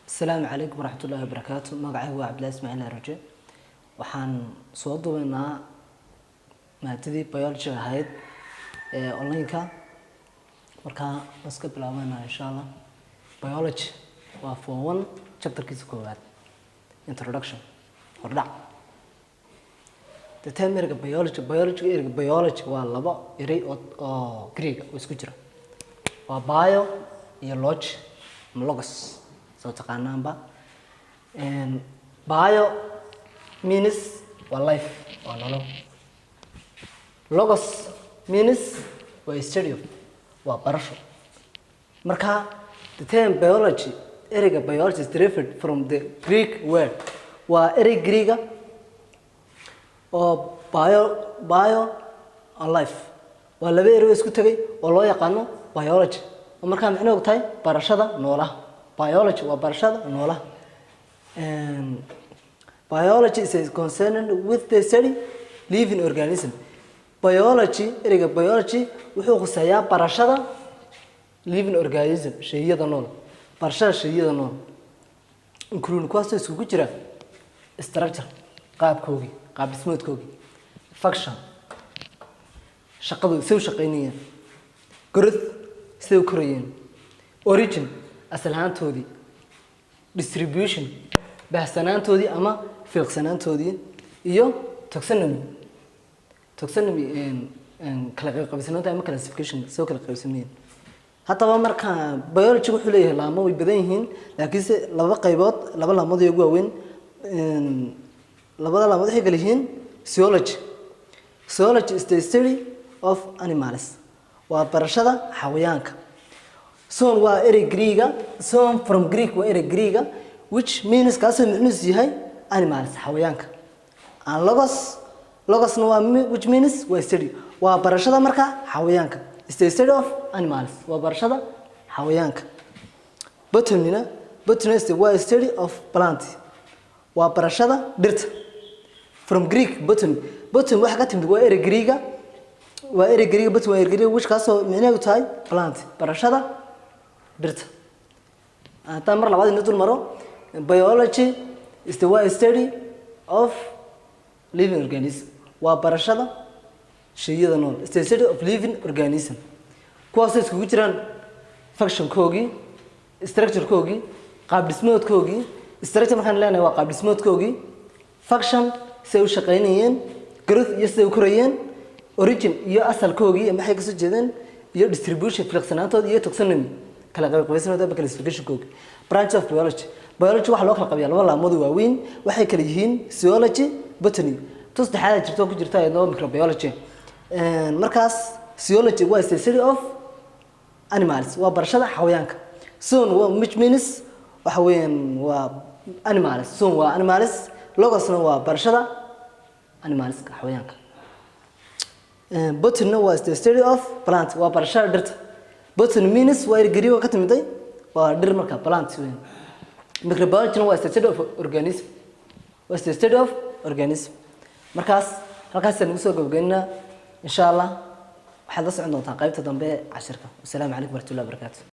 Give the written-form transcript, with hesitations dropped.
السلام عليكم ورحمة الله وبركاته. مقعي هو عبد الله إسماعيل الرجاء. وحن صوتوا لنا مادتي بيولوجي هايد أونلاين كا مركا نسكت بلعبنا إن شاء الله. بيولوجي وفون chapter كيس كواد introduction هردا. تتهم إرجع بيولوجي والله إري أو غريك ويسكتشر. وبايو يلوج ملوجس. So تقارنان با and bio means life or no logos means study or barasho marka the term biology ereyga biology is derived from the Greek word waa erey Greek oo bio and life waa laba erey isku tagay oo loo yaqaano biology marka macnaheedu tahay barashada noolaha biology waa barashada noolaha biology is concerned with the study living organism biology ereyga biology wuxuu khuseeyaa barashada living organism shay'ada nool barashada shay'ada nool include kuwaas isugu jira structure qaabkoodii qaab dhismeedkoodii function shaqadu soo shaqeynayaan growth soo korayaan origin asalhaantoodii distribution bahsanaantoodii ama fiiqsanaantoodii iyo taxonomy kala qaybsanaanta ama classification soo kala qaybsanayeen haddaba marka biology wuxuu leeyahay laamo way badan yihiin laakiinse laba qaybood laba laamood ugu waaweyn labada laamood waxay kala yihiin zoology is the study of animals waa barashada xayawaanka Son waa erey Greek son from Greek waa erey Greek which means kaasoo macnihiisu yahay animals xayawaanka and logos waa which means waa study waa barashada marka xayawaanka is the study of animals waa barashada xayawaanka botany is the study of plant waa barashada dhirta from Greek botany waxa ka timid waa erey Greek botany waa erey Greek which kaasoo macnihiisu tahay plant barashada dhirta taa mar labaad inuu dul maro biology is the study of living organism waa barashada shay'ada nool is the study of living organism kuwaas isku jiraan function koogii structure koogii qaab dhismeedkoogii structure markaan leenahay waa qaab dhismeedkoogii function say u shaqeynayeen growth iyo say u korayeen origin iyo asalkoogii maxay ka soo jeedeen iyo distribution fiiqsanaantooda iyo taxonomy kala qaybsanada classification koog branch of biology waxa loo kala qabiyaa laba laamood waaweyn waxay kala yihiin zoology botany saddexaad jirto ku jirta ee microbiology markaas zoology waa the study of animals waa barashada xayawaanka zoon which means waxa weeyaan waa animals zoon waa animals logosna waa barashada animalska xayawaanka botany waa the study of plant waa barashada dhirta botany means waa erey Greek ka timiday waa dhir marka plant weyn microbiology waa the study of organism markaas halkaas aan ugu soo gabagaynaa insha Allah waxaad la socon doontaa qaybta dambe 10 assalaamu calaykum warahmatullahi wabarakatuh